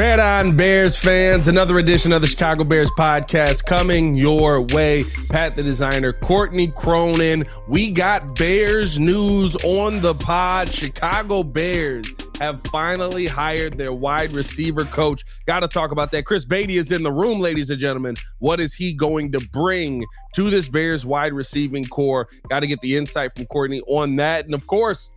Bear on Bears fans, another edition of the Chicago Bears podcast coming your way. Pat the designer, Courtney Cronin. We got Bears news on the pod. Chicago Bears have finally hired their wide receiver coach. Got to talk about that. Chris Beatty is in the room, ladies and gentlemen. What is he going to bring to this Bears wide receiving core? Got to get the insight from Courtney on that. And of course,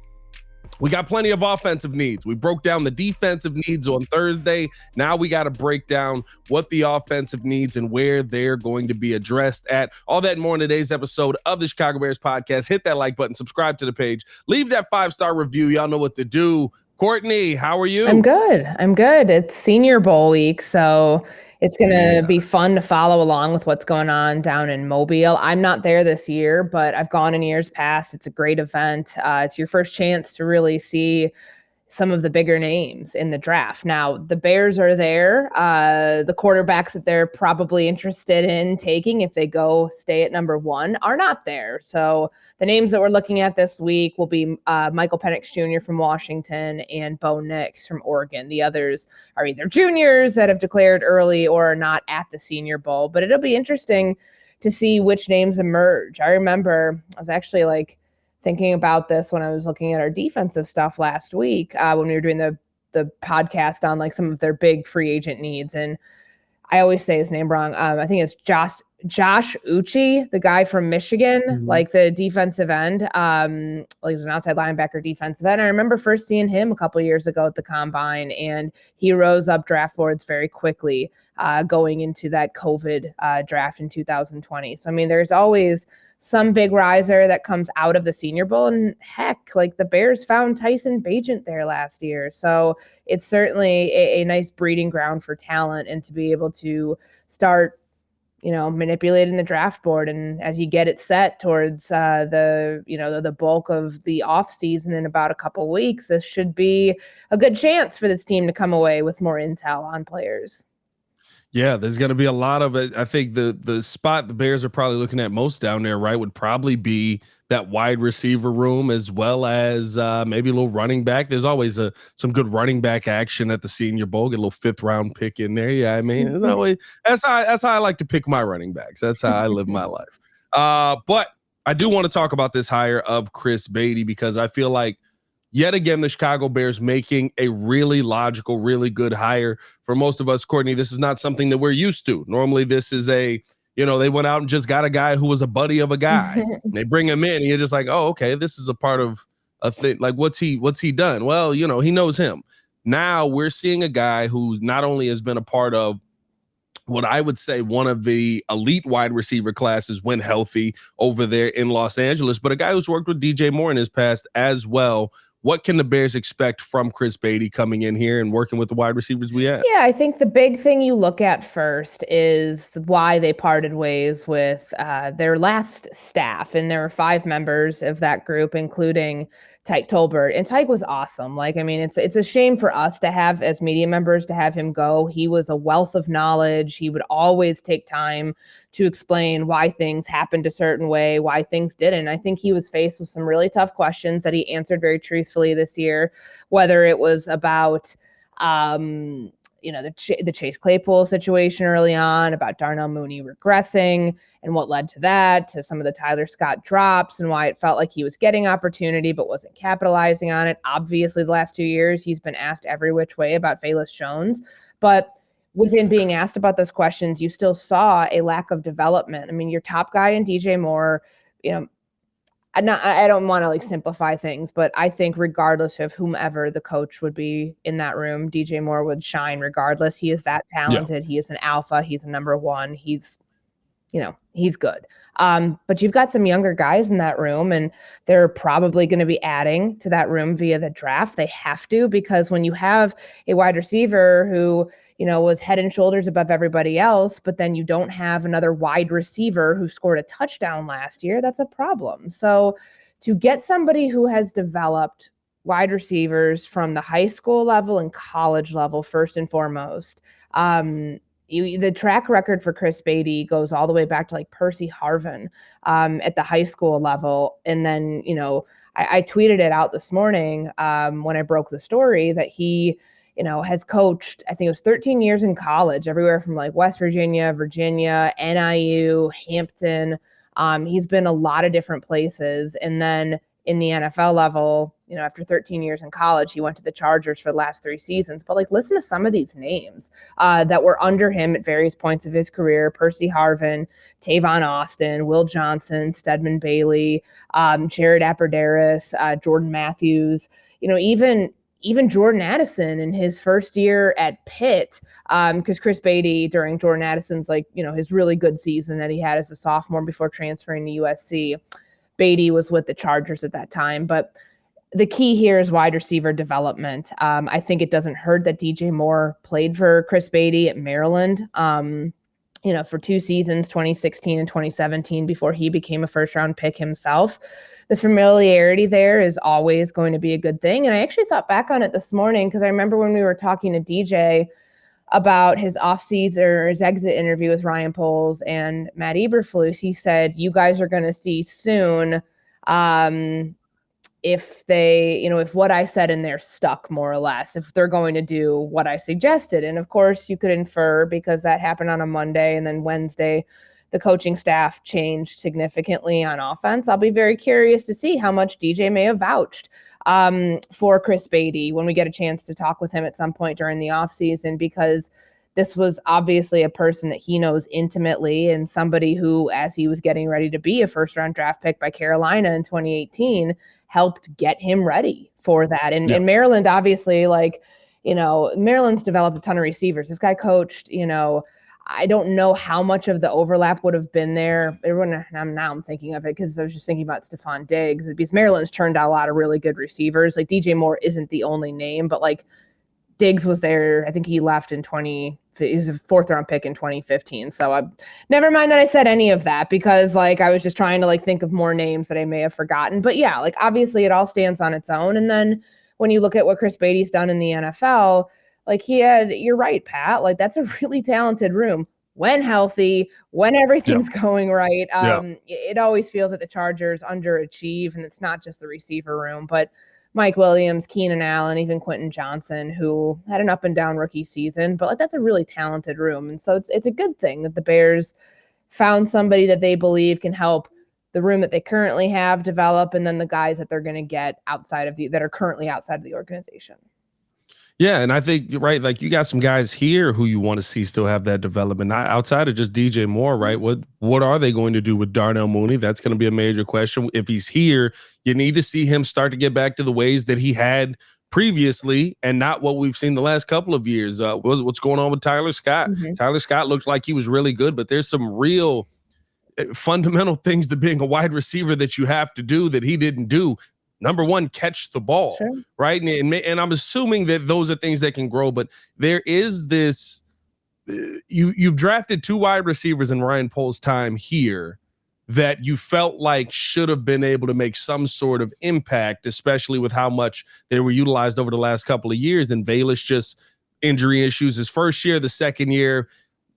we got plenty of offensive needs. We broke down the defensive needs on Thursday. Now we got to break down what the offensive needs and where they're going to be addressed at. All that and more in today's episode of the Chicago Bears podcast. Hit that like button, subscribe to the page, leave that 5-star review. Y'all know what to do. Courtney, how are you? I'm good. It's Senior Bowl week, so it's going to be fun to follow along with what's going on down in Mobile. I'm not there this year, but I've gone in years past. It's a great event. It's your first chance to really see some of the bigger names in the draft. Now, the Bears are there. The quarterbacks that they're probably interested in taking, if they stay at number 1, are not there. So the names that we're looking at this week will be Michael Penix Jr. from Washington and Bo Nix from Oregon. The others are either juniors that have declared early or are not at the Senior Bowl. But it'll be interesting to see which names emerge. I remember I was actually thinking about this when I was looking at our defensive stuff last week when we were doing the podcast on some of their big free agent needs. And I always say his name wrong. I think it's Josh Uche, the guy from Michigan, the defensive end. He was an outside linebacker defensive end. I remember first seeing him a couple of years ago at the Combine, and he rose up draft boards very quickly going into that COVID draft in 2020. So, there's always some big riser that comes out of the Senior Bowl. And heck, the Bears found Tyson Bagent there last year. So it's certainly a nice breeding ground for talent, and to be able to start, manipulating the draft board. And as you get it set towards the bulk of the off season in about a couple weeks, this should be a good chance for this team to come away with more intel on players. Yeah, there's going to be a lot of it. I think the spot the Bears are probably looking at most down there, right, would probably be that wide receiver room, as well as maybe a little running back. There's always some good running back action at the Senior Bowl. Get a little 5th-round pick in there. Yeah, it's always, that's how I like to pick my running backs. That's how I live my life. But I do want to talk about this hire of Chris Beatty, because I feel like yet again, the Chicago Bears making a really logical, really good hire. For most of us, Courtney, this is not something that we're used to. Normally, this is they went out and just got a guy who was a buddy of a guy. And they bring him in, and you're just like, oh, okay, this is a part of a thing. What's he done? Well, he knows him. Now we're seeing a guy who not only has been a part of what I would say one of the elite wide receiver classes when healthy over there in Los Angeles, but a guy who's worked with DJ Moore in his past as well. What can the Bears expect from Chris Beatty coming in here and working with the wide receivers we have? Yeah, I think the big thing you look at first is why they parted ways with their last staff. And there were 5 members of that group, including Tyke Tolbert. And Tyke was awesome. It's a shame for us to have, as media members, to have him go. He was a wealth of knowledge. He would always take time to explain why things happened a certain way, why things didn't. I think he was faced with some really tough questions that he answered very truthfully this year, whether it was about the Chase Claypool situation early on, about Darnell Mooney regressing and what led to that, to some of the Tyler Scott drops and why it felt like he was getting opportunity but wasn't capitalizing on it. Obviously, the last 2 years, he's been asked every which way about Velus Jones, but within being asked about those questions, you still saw a lack of development. Your top guy in DJ Moore, I don't want to simplify things, but I think regardless of whomever the coach would be in that room, DJ Moore would shine regardless. He is that talented. Yeah. He is an alpha. He's a number 1. He's good. But you've got some younger guys in that room, and they're probably going to be adding to that room via the draft. They have to, because when you have a wide receiver who, was head and shoulders above everybody else, but then you don't have another wide receiver who scored a touchdown last year, that's a problem. So to get somebody who has developed wide receivers from the high school level and college level, first and foremost, the track record for Chris Beatty goes all the way back to Percy Harvin at the high school level. And then, I tweeted it out this morning when I broke the story that he has coached, I think it was 13 years in college, everywhere from like West Virginia, NIU, Hampton. He's been a lot of different places. And then in the NFL level, after 13 years in college, he went to the Chargers for the last 3 seasons. But like, listen to some of these names that were under him at various points of his career: Percy Harvin, Tavon Austin, Will Johnson, Stedman Bailey, Jared Abbrederis, Jordan Matthews, even Jordan Addison in his first year at Pitt, because Chris Beatty, during Jordan Addison's his really good season that he had as a sophomore before transferring to USC, Beatty was with the Chargers at that time. But the key here is wide receiver development. I think it doesn't hurt that DJ Moore played for Chris Beatty at Maryland, for 2 seasons, 2016 and 2017, before he became a first-round pick himself. The familiarity there is always going to be a good thing. And I actually thought back on it this morning, because I remember when we were talking to DJ about his offseason or his exit interview with Ryan Poles and Matt Eberflus, he said, you guys are going to see soon if what I said in there stuck, more or less, if they're going to do what I suggested. And of course you could infer, because that happened on a Monday, and then Wednesday, the coaching staff changed significantly on offense. I'll be very curious to see how much DJ may have vouched for Chris Beatty when we get a chance to talk with him at some point during the offseason, because this was obviously a person that he knows intimately, and somebody who, as he was getting ready to be a first-round draft pick by Carolina in 2018, helped get him ready for that. And Maryland, obviously, Maryland's developed a ton of receivers. This guy coached, I don't know how much of the overlap would have been there. I'm thinking of it because I was just thinking about Stephon Diggs, because Maryland's turned out a lot of really good receivers. Like, DJ Moore isn't the only name, but Diggs was there. I think he left he was a 4th-round pick in 2015. So never mind that I said any of that, because I was just trying to think of more names that I may have forgotten. But yeah, obviously it all stands on its own. And then when you look at what Chris Beatty's done in the NFL, you're right, Pat, that's a really talented room when healthy, when everything's going right. It always feels that the Chargers underachieve, and it's not just the receiver room, but Mike Williams, Keenan Allen, even Quentin Johnson, who had an up and down rookie season, but that's a really talented room. And so it's a good thing that the Bears found somebody that they believe can help the room that they currently have develop, and then the guys that they're going to get that are currently outside of the organization. Yeah, and I think you're right. You got some guys here who you want to see still have that development, not outside of just DJ Moore, right? What are they going to do with Darnell Mooney? That's going to be a major question. If he's here, you need to see him start to get back to the ways that he had previously, and not what we've seen the last couple of years. What's going on with Tyler Scott? Mm-hmm. Tyler Scott looked like he was really good, but there's some real fundamental things to being a wide receiver that you have to do that he didn't do. Number one, catch the ball, sure, right? And I'm assuming that those are things that can grow, but there is this, you've drafted 2 wide receivers in Ryan Poles' time here that you felt like should have been able to make some sort of impact, especially with how much they were utilized over the last couple of years. And Bayless, just injury issues his first year, the second year,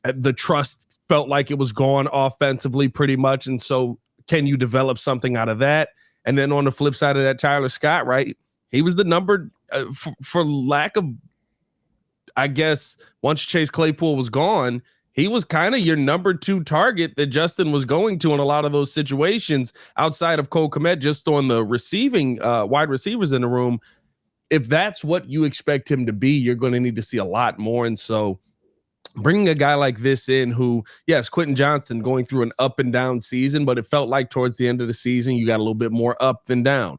the trust felt like it was gone offensively pretty much. And so can you develop something out of that? And then on the flip side of that, Tyler Scott, right? He was the number, for lack of, I guess, once Chase Claypool was gone, he was kind of your number 2 target that Justin was going to in a lot of those situations outside of Cole Kmet, just on the receiving wide receivers in the room. If that's what you expect him to be, you're going to need to see a lot more. And so bringing a guy like this in who, yes, Quentin Johnson going through an up and down season, but it felt like towards the end of the season, you got a little bit more up than down.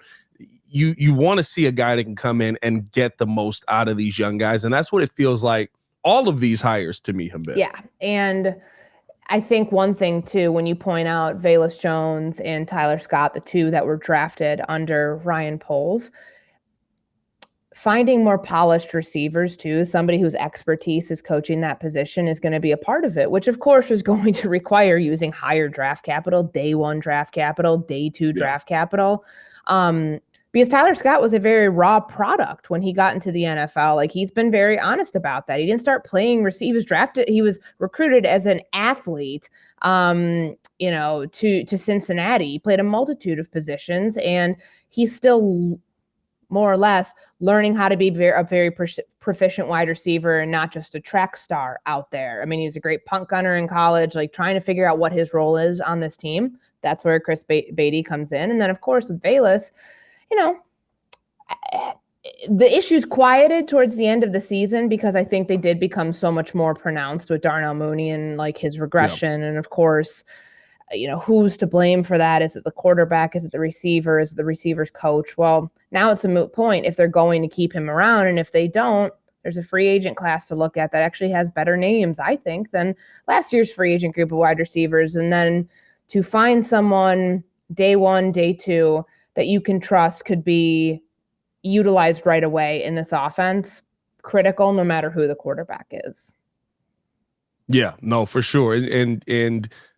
You want to see a guy that can come in and get the most out of these young guys. And that's what it feels like all of these hires to me have been. Yeah. And I think one thing too, when you point out Velus Jones and Tyler Scott, the 2 that were drafted under Ryan Poles, finding more polished receivers too, somebody whose expertise is coaching that position, is going to be a part of it, which of course is going to require using higher draft capital, day 1 draft capital, day 2 draft capital. Because Tyler Scott was a very raw product when he got into the NFL. He's been very honest about that. He didn't start playing receivers. He was recruited as an athlete, to Cincinnati. He played a multitude of positions, and he still more or less learning how to be a very proficient wide receiver and not just a track star out there. I mean, he was a great punt gunner in college, like trying to figure out what his role is on this team. That's where Chris Beatty comes in. And then, of course, with Bayless, the issues quieted towards the end of the season because I think they did become so much more pronounced with Darnell Mooney and like his regression. And of course, who's to blame for that? Is it the quarterback? Is it the receiver? Is it the receiver's coach? Well, now it's a moot point if they're going to keep him around. And if they don't, there's a free agent class to look at that actually has better names, I think, than last year's free agent group of wide receivers. And then to find someone day one, day two that you can trust could be utilized right away in this offense, critical no matter who the quarterback is. Yeah, no, for sure. And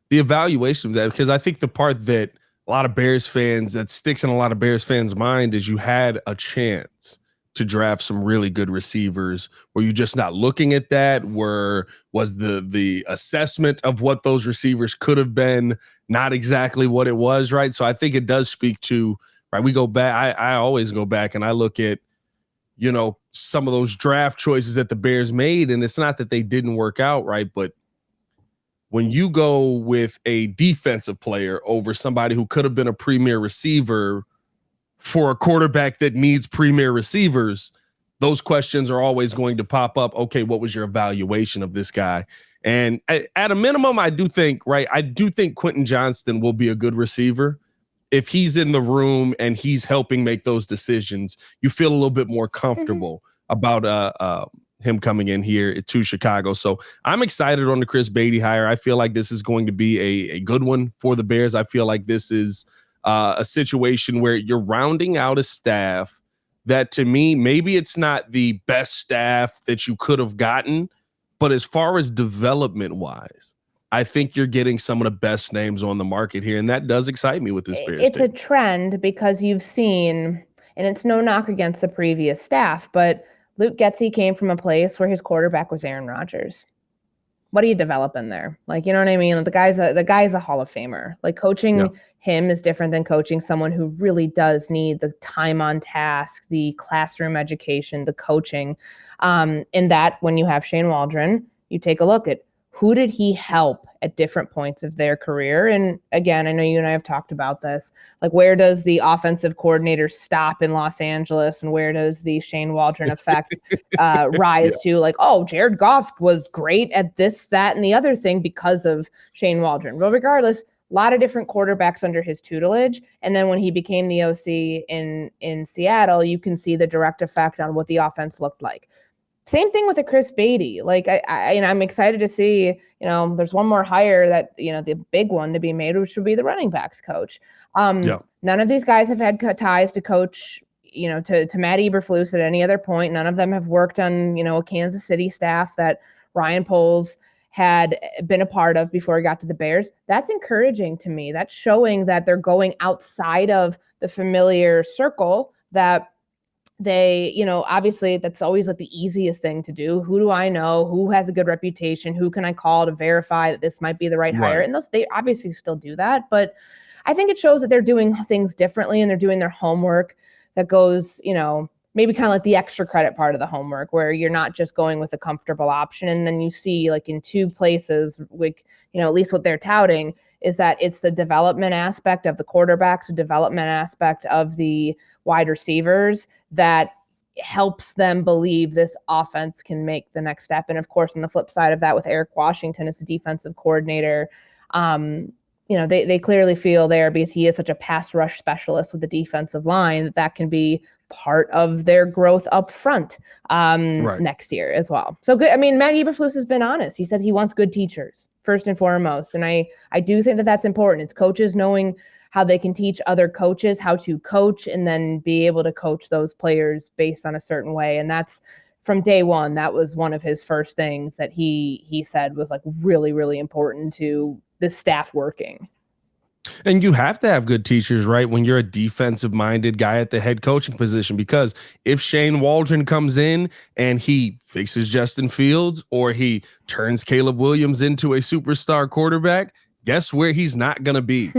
the evaluation of that, because I think the part that a lot of Bears fans, that sticks in a lot of Bears fans' mind is you had a chance to draft some really good receivers. Were you just not looking at that? Was the assessment of what those receivers could have been not exactly what it was, right? So I think it does speak to, right, we go back, I always go back and I look at, some of those draft choices that the Bears made, and it's not that they didn't work out, right? But when you go with a defensive player over somebody who could have been a premier receiver for a quarterback that needs premier receivers, those questions are always going to pop up. Okay, what was your evaluation of this guy? And at a minimum, I do think Quentin Johnston will be a good receiver. If he's in the room and he's helping make those decisions, you feel a little bit more comfortable about him coming in here to Chicago. So I'm excited on the Chris Beatty hire. I feel like this is going to be a good one for the Bears. I feel like this is a situation where you're rounding out a staff that, to me, maybe it's not the best staff that you could have gotten, but as far as development wise, I think you're getting some of the best names on the market here, and that does excite me with this Bears It's team. a trend because you've seen, and it's no knock against the previous staff, but Luke Getsy came from a place where his quarterback was Aaron Rodgers. What do you develop in there? Like, you know what I mean? The guy's a Hall of Famer. Like, coaching him is different than coaching someone who really does need the time on task, the classroom education, the coaching. In that, when you have Shane Waldron, you take a look at who did he help at different points of their career? And again, I know you and I have talked about this. Like, where does the offensive coordinator stop in Los Angeles, and where does the Shane Waldron effect rise to? Like, oh, Jared Goff was great at this, that, and the other thing because of Shane Waldron. Well, regardless, a lot of different quarterbacks under his tutelage. And then when he became the OC in Seattle, you can see the direct effect on what the offense looked like. Same thing with the Chris Beatty. Like, I'm excited to see, there's one more hire that, the big one to be made, which would be the running backs coach. None of these guys have had ties to coach, to Matt Eberflus at any other point. None of them have worked on, a Kansas City staff that Ryan Poles had been a part of before he got to the Bears. That's encouraging to me. That's showing that they're going outside of the familiar circle that they, obviously that's always like the easiest thing to do. Who do I know? Who has a good reputation? Who can I call to verify that this might be the right hire? And they obviously still do that, but I think it shows that they're doing things differently and they're doing their homework that goes, maybe kind of like the extra credit part of the homework where you're not just going with a comfortable option. And then you see like in two places, like, at least what they're touting is that it's the development aspect of the quarterbacks, the development aspect of the wide receivers that helps them believe this offense can make the next step. And of course, on the flip side of that, with Eric Washington as the defensive coordinator, they clearly feel there, because he is such a pass rush specialist with the defensive line, that can be part of their growth up front next year as well. So good. I mean, Matt Eberflus has been honest. He says he wants good teachers first and foremost. And I do think that that's important. It's coaches knowing how they can teach other coaches how to coach and then be able to coach those players based on a certain way. And that's from day one. That was one of his first things that he said was like really, really important to the staff working. And you have to have good teachers, right, when you're a defensive-minded guy at the head coaching position, because if Shane Waldron comes in and he fixes Justin Fields or he turns Caleb Williams into a superstar quarterback, guess where he's not going to be?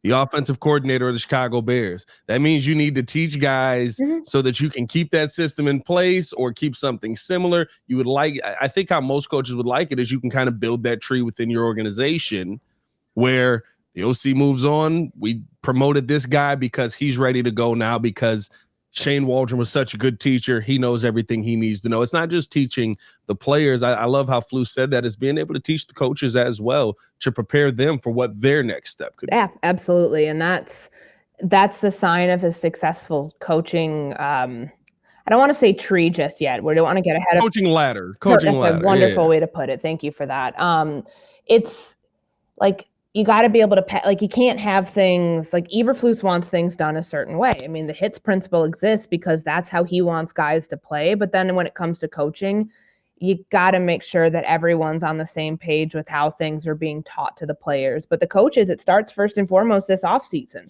the offensive coordinator of the Chicago Bears. That means you need to teach guys so that you can keep that system in place or keep something similar. You would like, I think how most coaches would like it is you can kind of build that tree within your organization where the OC moves on. We promoted this guy because he's ready to go now because Shane Waldron was such a good teacher. He knows everything he needs to know. It's not just teaching the players. I love how Flus said that. It's being able to teach the coaches as well to prepare them for what their next step could be. Yeah, absolutely. And that's the sign of a successful coaching. I don't want to say tree just yet. We don't want to get ahead of coaching ladder. That's a wonderful way to put it. Thank you for that. It's like, you got to be able to like, you can't have things like Eberflus wants things done a certain way. I mean, the hits principle exists because that's how he wants guys to play. But then when it comes to coaching, you got to make sure that everyone's on the same page with how things are being taught to the players. But the coaches, it starts first and foremost this offseason.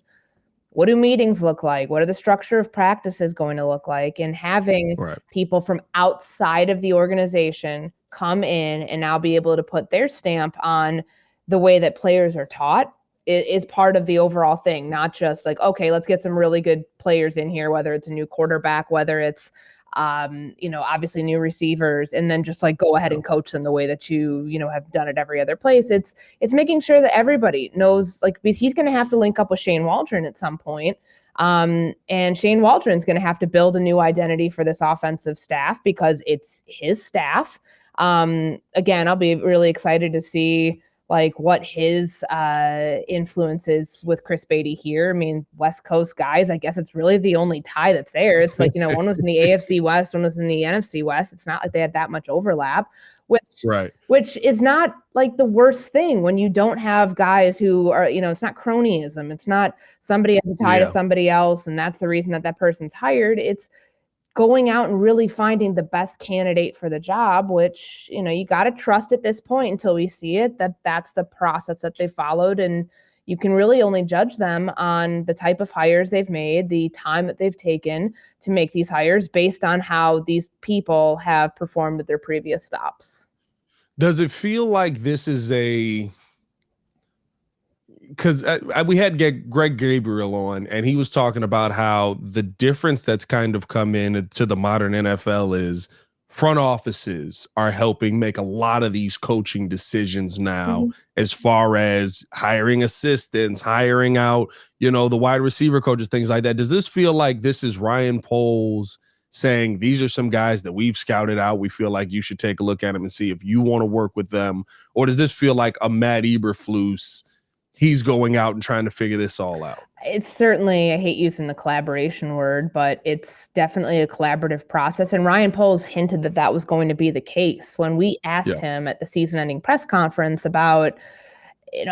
What do meetings look like? What are the structure of practices going to look like? And having people from outside of the organization come in and now be able to put their stamp on the way that players are taught is part of the overall thing, not just like, okay, let's get some really good players in here, whether it's a new quarterback, whether it's, obviously new receivers, and then just like go ahead and coach them the way that you have done it every other place. It's making sure that everybody knows, like, because he's going to have to link up with Shane Waldron at some point. And Shane Waldron's going to have to build a new identity for this offensive staff because it's his staff. Again, I'll be really excited to see like what his influence is with Chris Beatty here. I mean, West Coast guys, I guess it's really the only tie that's there. It's like, one was in the AFC West, one was in the NFC West. It's not like they had that much overlap, which is not like the worst thing when you don't have guys who are, it's not cronyism. It's not somebody has a tie to somebody else, and that's the reason that person's hired. It's going out and really finding the best candidate for the job, which, you got to trust at this point until we see it, that's the process that they followed. And you can really only judge them on the type of hires they've made, the time that they've taken to make these hires based on how these people have performed at their previous stops. Does it feel like this is because we had Greg Gabriel on, and he was talking about how the difference that's kind of come in to the modern NFL is front offices are helping make a lot of these coaching decisions now, as far as hiring assistants, hiring out, the wide receiver coaches, things like that. Does this feel like this is Ryan Poles saying, these are some guys that we've scouted out, we feel like you should take a look at them and see if you want to work with them? Or does this feel like a Matt Eberflus, he's going out and trying to figure this all out? It's certainly, I hate using the collaboration word, but it's definitely a collaborative process. And Ryan Poles hinted that that was going to be the case when we asked him at the season-ending press conference about,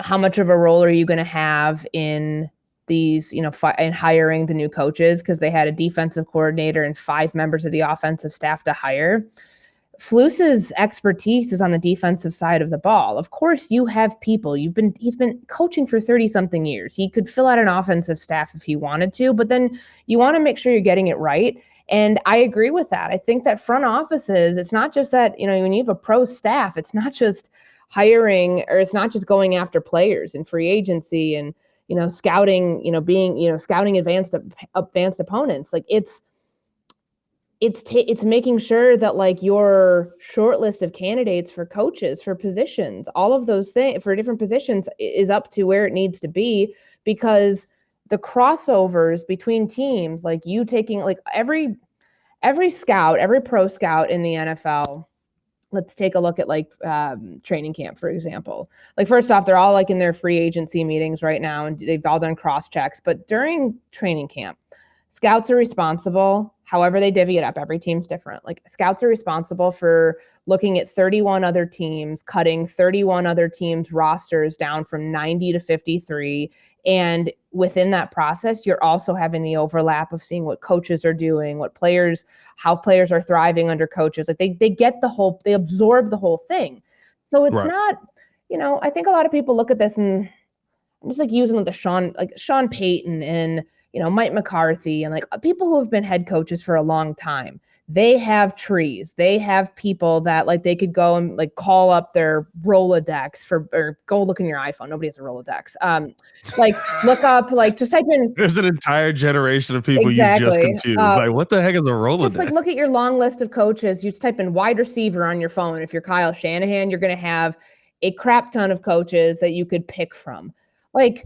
how much of a role are you going to have in these, in hiring the new coaches, because they had a defensive coordinator and 5 members of the offensive staff to hire. Flus's expertise is on the defensive side of the ball. Of course, you have people. He's been coaching for 30-something years. He could fill out an offensive staff if he wanted to, but then you want to make sure you're getting it right. And I agree with that. I think that front offices, it's not just that, when you have a pro staff, it's not just hiring, or it's not just going after players and free agency and, scouting, scouting advanced opponents. Like it's making sure that like your short list of candidates for coaches, for positions, all of those things for different positions is up to where it needs to be, because the crossovers between teams, like you taking like every scout, every pro scout in the NFL. Let's take a look at like training camp, for example. Like first off, they're all like in their free agency meetings right now, and they've all done cross checks. But during training camp, scouts are responsible. However they divvy it up, every team's different. Like scouts are responsible for looking at 31 other teams, cutting 31 other teams' rosters down from 90 to 53. And within that process, you're also having the overlap of seeing what coaches are doing, how players are thriving under coaches. Like they get they absorb the whole thing. So it's not, I think a lot of people look at this and I'm just like using the Sean Payton and, Mike McCarthy and like people who have been head coaches for a long time. They have trees. They have people that like they could go and like call up their Rolodex or go look in your iPhone. Nobody has a Rolodex. Like look up, like just type in. There's an entire generation of people you've just confused. Like what the heck is a Rolodex? Just like look at your long list of coaches. You just type in wide receiver on your phone. If you're Kyle Shanahan, you're going to have a crap ton of coaches that you could pick from. Like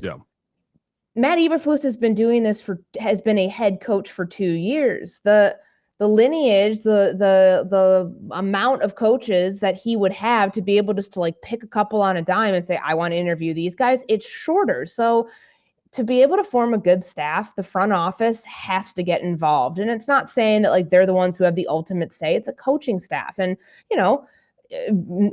Matt Eberflus has been doing this has been a head coach for 2 years. The lineage, the amount of coaches that he would have to be able just to like pick a couple on a dime and say, I want to interview these guys, it's shorter. So to be able to form a good staff, the front office has to get involved. And it's not saying that like they're the ones who have the ultimate say. It's a coaching staff. And,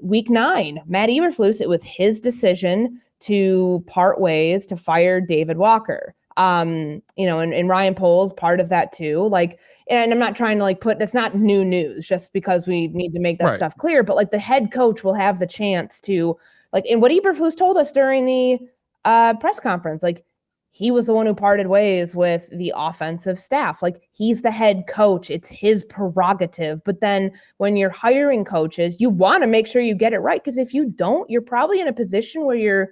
week 9, Matt Eberflus, it was his decision to part ways to fire David Walker. And Ryan Poles part of that too. Like, and I'm not trying to like that's not new news just because we need to make that stuff clear, but like the head coach will have the chance to like, and what Eberflus told us during the press conference, like he was the one who parted ways with the offensive staff. Like he's the head coach. It's his prerogative. But then when you're hiring coaches, you want to make sure you get it right. Because if you don't, you're probably in a position where you're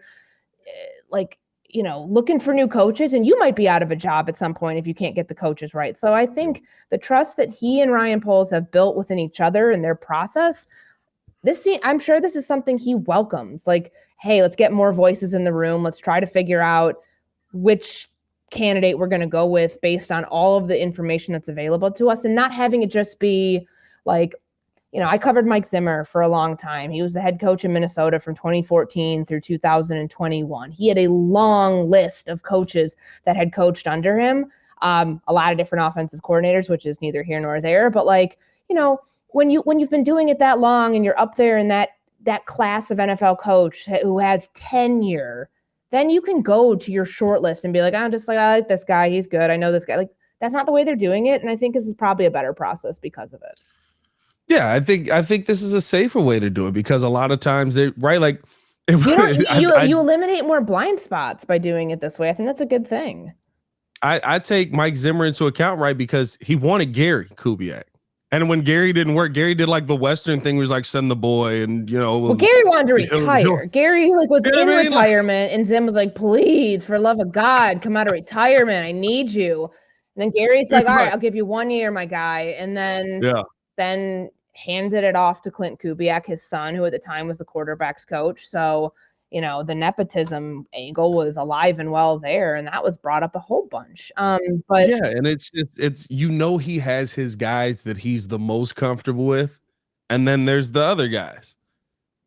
looking for new coaches and you might be out of a job at some point if you can't get the coaches right. So I think the trust that he and Ryan Poles have built within each other and their process, I'm sure this is something he welcomes. Like, hey, let's get more voices in the room. Let's try to figure out which candidate we're going to go with based on all of the information that's available to us and not having it just be like, I covered Mike Zimmer for a long time. He was the head coach in Minnesota from 2014 through 2021. He had a long list of coaches that had coached under him, a lot of different offensive coordinators, which is neither here nor there. But like, when you've been doing it that long and you're up there in that class of NFL coach who has tenure, then you can go to your short list and be like, I like this guy. He's good. I know this guy. Like that's not the way they're doing it. And I think this is probably a better process because of it. Yeah, I think this is a safer way to do it because a lot of times you eliminate more blind spots by doing it this way. I think that's a good thing. I take Mike Zimmer into account, right? Because he wanted Gary Kubiak. And when Gary didn't work, Gary did like the Western thing, was like send the boy and well, Gary wanted to retire. Gary was in retirement and Zim was like, please, for love of God, come out of retirement. I need you. And then Gary's like, all right, I'll give you 1 year, my guy. And then handed it off to Clint Kubiak, his son, who at the time was the quarterback's coach. So, the nepotism angle was alive and well there, and that was brought up a whole bunch. But yeah, and it's he has his guys that he's the most comfortable with, and then there's the other guys.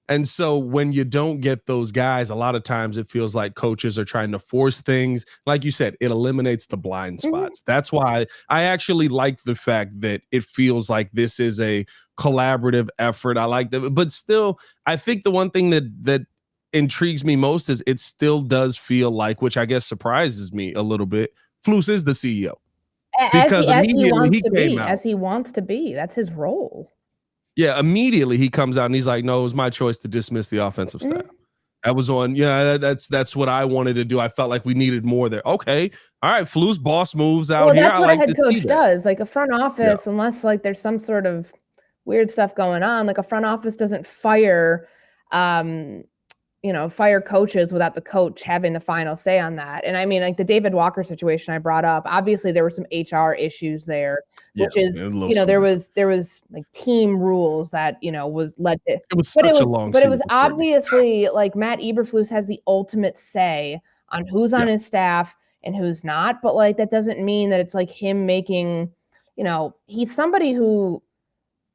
And so when you don't get those guys, a lot of times it feels like coaches are trying to force things. Like you said, it eliminates the blind spots. That's why I actually like the fact that it feels like this is a collaborative effort. I like that. But still, I think the one thing that intrigues me most is it still does feel like, which I guess surprises me a little bit, Flus is the CEO. Because immediately he wants to be. That's his role. Yeah, immediately he comes out and he's like, no, it was my choice to dismiss the offensive staff. That was on, that's what I wanted to do. I felt like we needed more there. Okay. All right, Flus boss moves out here. That's what a head coach does. Like a front office, unless like there's some sort of weird stuff going on, like a front office doesn't fire fire coaches without the coach having the final say on that. And I mean, like the David Walker situation I brought up, obviously there were some HR issues there, which is, there was like team rules that, was led to, it was obviously like Matt Eberflus has the ultimate say on who's on his staff and who's not. But like, that doesn't mean that it's like him making, he's somebody who,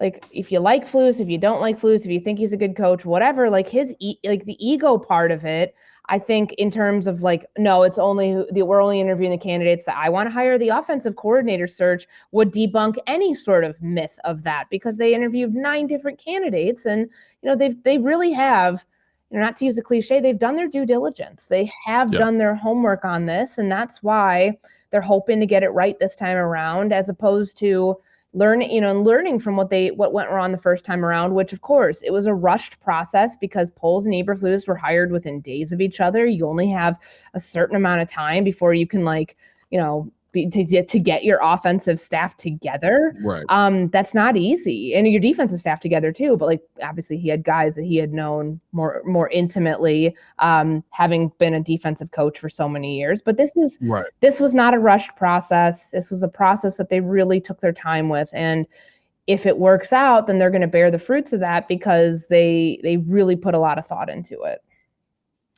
like, if you like Flus, if you don't like Flus, if you think he's a good coach, whatever, like the ego part of it, I think in terms of like, no, it's we're only interviewing the candidates that I want to hire. The offensive coordinator search would debunk any sort of myth of that because they interviewed 9 different candidates and, they really have, not to use a cliche, they've done their due diligence. They have done their homework on this. And that's why they're hoping to get it right this time around, as opposed to learning from what went wrong the first time around, which of course it was a rushed process because Poles and Eberflus were hired within days of each other. You only have a certain amount of time before you can to get your offensive staff together. Right. That's not easy, and your defensive staff together too. But like obviously, he had guys that he had known more intimately, having been a defensive coach for so many years. But this was not a rushed process. This was a process that they really took their time with, and if it works out, then they're going to bear the fruits of that because they really put a lot of thought into it.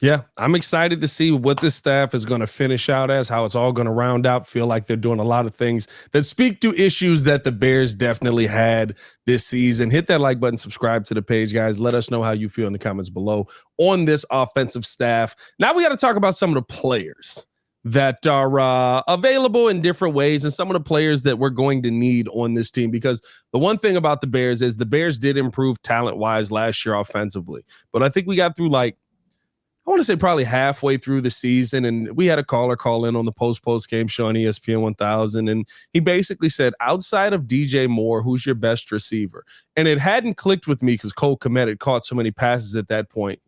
Yeah, I'm excited to see what this staff is going to finish out as, how it's all going to round out. Feel like they're doing a lot of things that speak to issues that the Bears definitely had this season. Hit that like button, subscribe to the page, guys. Let us know how you feel in the comments below on this offensive staff. Now we got to talk about some of the players that are available in different ways and some of the players that we're going to need on this team, because the one thing about the Bears is the Bears did improve talent-wise last year offensively. But I think we got through I want to say probably halfway through the season, and we had a caller call in on the post game show on ESPN 1000, and he basically said, outside of DJ Moore, who's your best receiver? And it hadn't clicked with me because Cole Kmet had caught so many passes at that point.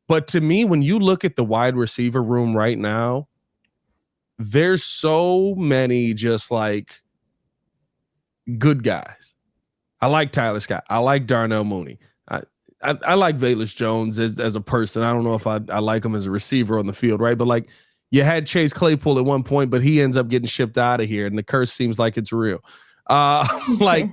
But to me, when you look at the wide receiver room right now, there's so many just like good guys. I like Tyler Scott. I like Darnell Mooney. I like Velus Jones as a person. I don't know if I like him as a receiver on the field, right? But like you had Chase Claypool at one point, but he ends up getting shipped out of here, and the curse seems like it's real. Like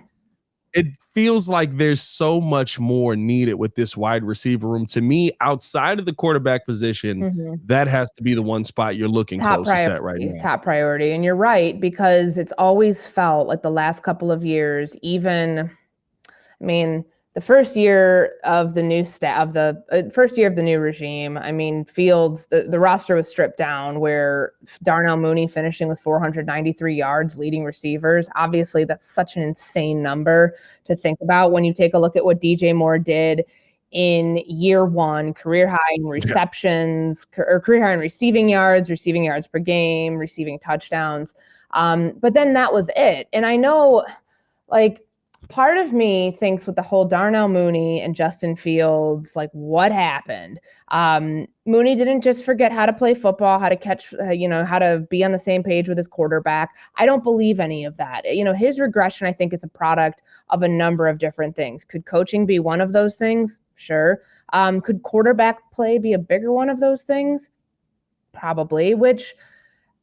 it feels like there's so much more needed with this wide receiver room. To me, outside of the quarterback position, that has to be the one spot you're looking closest at right now. Top priority. And you're right, because it's always felt like the last couple of years, even, I mean, the first year of the new first year of the new regime, I mean, Fields, the roster was stripped down, where Darnell Mooney finishing with 493 yards leading receivers. Obviously, that's such an insane number to think about when you take a look at what DJ Moore did in year one, career high in receptions, or career high in receiving yards per game, receiving touchdowns. But then that was it. And I know, like, part of me thinks with the whole Darnell Mooney and Justin Fields, like, what happened? Mooney didn't just forget how to play football, how to catch, how to be on the same page with his quarterback. I don't believe any of that. His regression, I think, is a product of a number of different things. Could coaching be one of those things? Sure. Could quarterback play be a bigger one of those things? Probably, which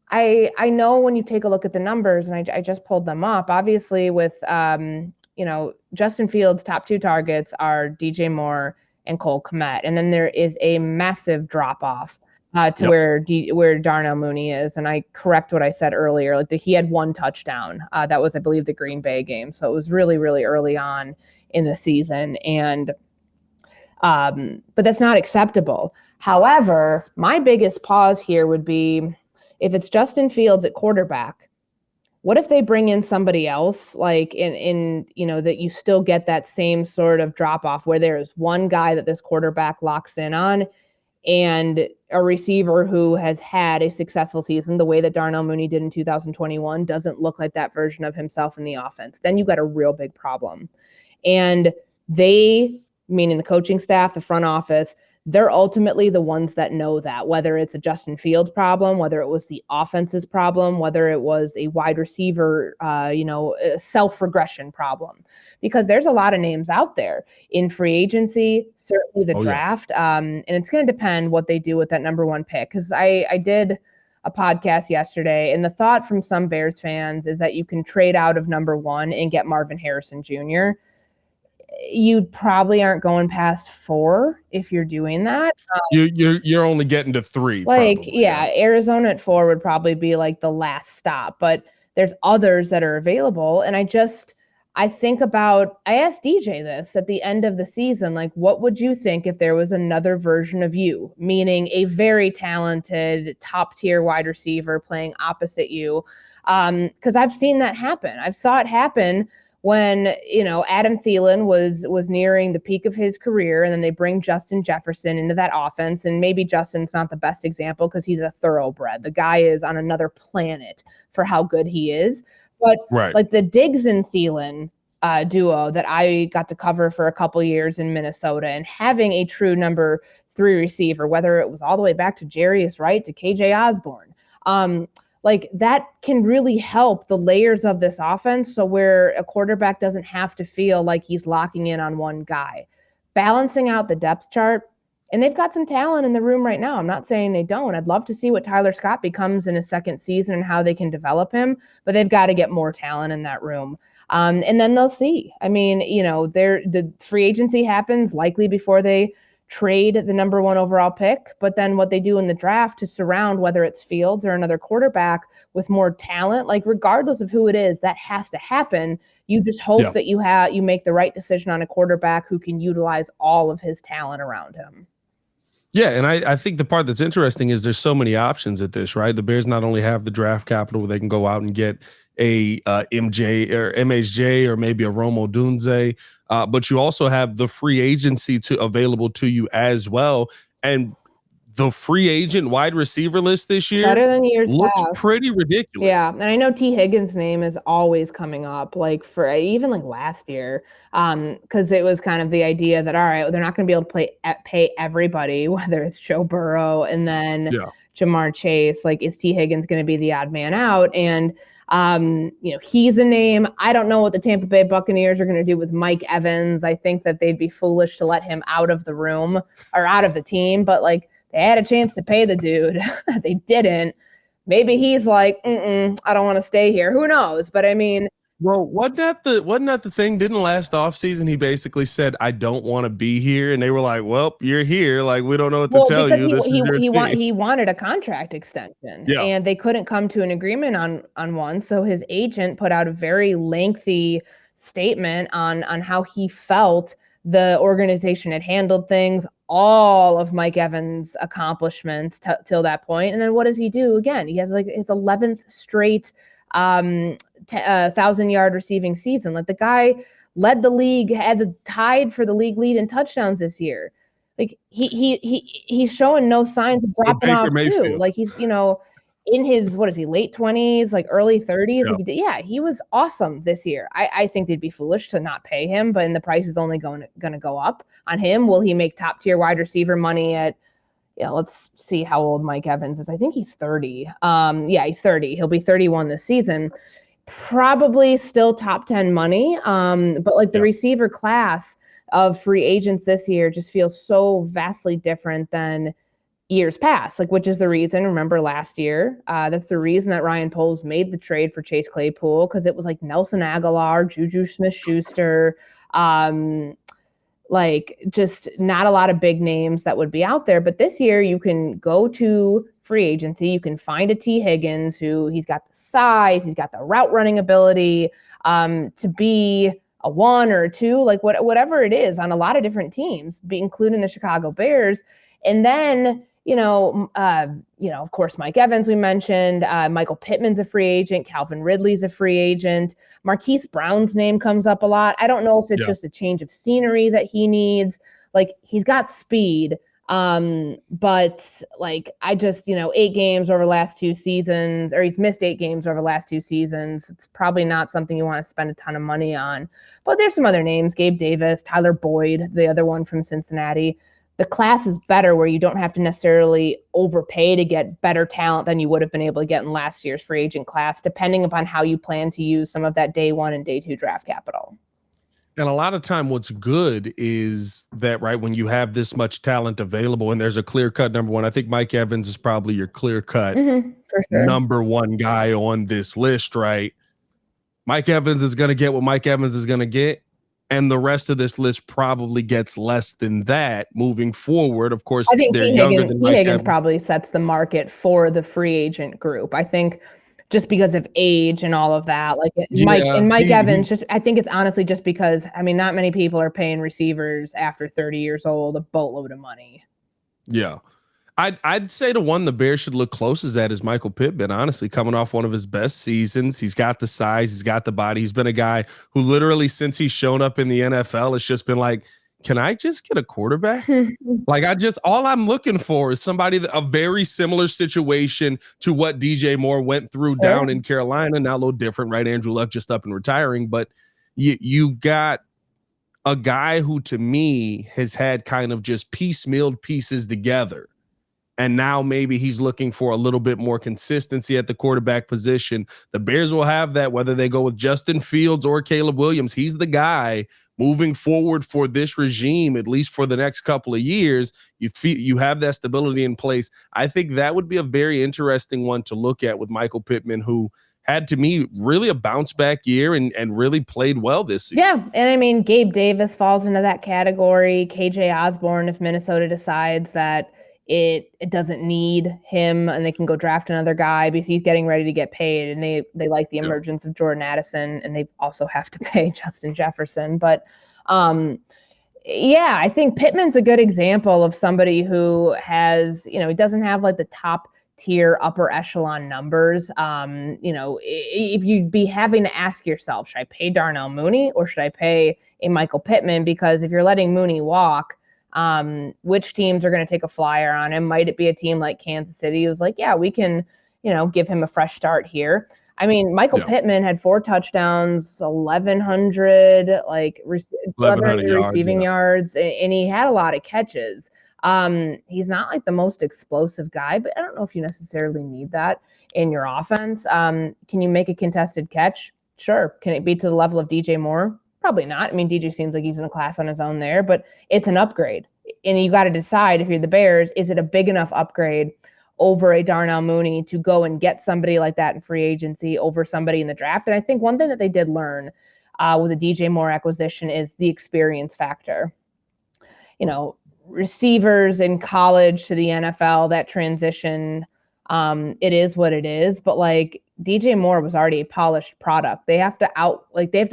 I know when you take a look at the numbers, and I just pulled them up, obviously with, Justin Fields' top two targets are DJ Moore and Cole Kmet. And then there is a massive drop off to where Darnell Mooney is. And I correct what I said earlier, like he had one touchdown. That was, I believe, the Green Bay game. So it was really, really early on in the season. And, but that's not acceptable. However, my biggest pause here would be, if it's Justin Fields at quarterback, what if they bring in somebody else, like in that you still get that same sort of drop off where there is one guy that this quarterback locks in on, and a receiver who has had a successful season the way that Darnell Mooney did in 2021 doesn't look like that version of himself in the offense? Then you've got a real big problem. And they, meaning the coaching staff, the front office, they're ultimately the ones that know that, whether it's a Justin Fields problem, whether it was the offense's problem, whether it was a wide receiver, self-regression problem, because there's a lot of names out there in free agency, certainly the draft. And it's going to depend what they do with that number one pick. Cause I did a podcast yesterday, and the thought from some Bears fans is that you can trade out of number one and get Marvin Harrison Jr. You probably aren't going past 4 if you're doing that. You're only getting to 3. Arizona at 4 would probably be like the last stop, but there's others that are available. And I asked DJ this at the end of the season, like, what would you think if there was another version of you, meaning a very talented top tier wide receiver playing opposite you? Because I've seen that happen. I've saw it happen when, Adam Thielen was nearing the peak of his career, and then they bring Justin Jefferson into that offense. And maybe Justin's not the best example because he's a thoroughbred. The guy is on another planet for how good he is. But like the Diggs and Thielen duo that I got to cover for a couple years in Minnesota, and having a true number 3 receiver, whether it was all the way back to Jarius Wright to KJ Osborne, like that can really help the layers of this offense. So where a quarterback doesn't have to feel like he's locking in on one guy, balancing out the depth chart. And they've got some talent in the room right now. I'm not saying they don't. I'd love to see what Tyler Scott becomes in his second season and how they can develop him, but they've got to get more talent in that room. And then they'll see. I mean, the free agency happens likely before they trade the number 1 overall pick, but then what they do in the draft to surround, whether it's Fields or another quarterback with more talent, like regardless of who it is, that has to happen. You just hope that you make the right decision on a quarterback who can utilize all of his talent around him. Yeah, and I think the part that's interesting is there's so many options at this, right? The Bears not only have the draft capital where they can go out and get a MJ or MHJ or maybe a Romo Dunze, but you also have the free agency available to you as well. And the free agent wide receiver list this year better than years looks past. pretty ridiculous. Yeah, and I know T. Higgins' name is always coming up, like for even like last year, because it was kind of the idea that, all right, they're not going to be able to pay everybody, whether it's Joe Burrow and then Jamar Chase. Like, is T. Higgins going to be the odd man out? And he's a name. I don't know what the Tampa Bay Buccaneers are going to do with Mike Evans. I think that they'd be foolish to let him out of the room or out of the team, but like they had a chance to pay the dude. They didn't. Maybe he's like, I don't want to stay here. Who knows? But I mean, well, wasn't that the thing? Didn't last offseason he basically said, "I don't want to be here," and they were like, "Well, you're here. Like, we don't know what to tell you." He wanted a contract extension, and they couldn't come to an agreement on one. So his agent put out a very lengthy statement on how he felt the organization had handled things, all of Mike Evans' accomplishments till that point. And then what does he do again? He has like his 11th straight 1,000-yard receiving season. Like the guy led the league, tied for the league lead in touchdowns this year. Like he's showing no signs of dropping off too. Like he's, in his, late 20s, like early 30s. Like he was awesome this year. I think they'd be foolish to not pay him, but the price is only going to go up on him. Will he make top tier wide receiver money at, let's see how old Mike Evans is. I think he's 30. He's 30. He'll be 31 this season. Probably still top 10 money. But like the receiver class of free agents this year just feels so vastly different than years past, like, which is the reason, remember last year, that's the reason that Ryan Poles made the trade for Chase Claypool, because it was like Nelson Aguilar, Juju Smith-Schuster, like just not a lot of big names that would be out there. But this year you can go to free agency, you can find a T. Higgins who he's got the size, he's got the route running ability to be a 1 or a 2, like whatever it is on a lot of different teams, including the Chicago Bears. And then of course, Mike Evans, we mentioned, Michael Pittman's a free agent. Calvin Ridley's a free agent. Marquise Brown's name comes up a lot. I don't know if it's just a change of scenery that he needs. Like he's got speed. But like, I just, 8 games over the last 2 seasons, or he's missed 8 games over the last 2 seasons. It's probably not something you want to spend a ton of money on, but there's some other names, Gabe Davis, Tyler Boyd, the other one from Cincinnati. The class is better where you don't have to necessarily overpay to get better talent than you would have been able to get in last year's free agent class, depending upon how you plan to use some of that day 1 and day 2 draft capital. And a lot of time what's good is that, right, when you have this much talent available and there's a clear-cut number 1, I think Mike Evans is probably your clear-cut number 1 guy on this list, right? Mike Evans is going to get what Mike Evans is going to get. And the rest of this list probably gets less than that moving forward. Of course, I think they're younger than Mike Higgins probably sets the market for the free agent group. I think just because of age and all of that, like Mike Evans, I think it's honestly just because, not many people are paying receivers after 30 years old a boatload of money. Yeah. I'd say the one the Bears should look closest at is Michael Pittman, honestly, coming off one of his best seasons. He's got the size, he's got the body. He's been a guy who literally, since he's shown up in the NFL, it's just been like, can I just get a quarterback? Like, all I'm looking for is somebody a very similar situation to what DJ Moore went through down in Carolina. Now a little different, right? Andrew Luck just up and retiring, but you got a guy who, to me, has had kind of just piecemealed pieces together And now maybe he's looking for a little bit more consistency at the quarterback position. The Bears will have that whether they go with Justin Fields or Caleb Williams. He's the guy moving forward for this regime, at least for the next couple of years. You have that stability in place. I think that would be a very interesting one to look at with Michael Pittman, who had, to me, really a bounce back year and really played well this season. Yeah, and I mean, Gabe Davis falls into that category. KJ Osborne, if Minnesota decides that it doesn't need him and they can go draft another guy because he's getting ready to get paid, and they like the emergence of Jordan Addison, and they also have to pay Justin Jefferson. But yeah, I think Pittman's a good example of somebody who has, he doesn't have like the top tier upper echelon numbers. If you'd be having to ask yourself, should I pay Darnell Mooney or should I pay a Michael Pittman? Because if you're letting Mooney walk, which teams are going to take a flyer on him? Might it be a team like Kansas City who's like, yeah, we can, give him a fresh start here? I mean, Michael Pittman had 4 touchdowns, 1,100 receiving yards, and he had a lot of catches. He's not like the most explosive guy, but I don't know if you necessarily need that in your offense. Can you make a contested catch? Sure. Can it be to the level of DJ Moore? Probably not. I mean, DJ seems like he's in a class on his own there, but it's an upgrade. And you got to decide, if you're the Bears, is it a big enough upgrade over a Darnell Mooney to go and get somebody like that in free agency over somebody in the draft? And I think one thing that they did learn with the DJ Moore acquisition is the experience factor. Receivers in college to the NFL, that transition, it is what it is. But like DJ Moore was already a polished product. They have to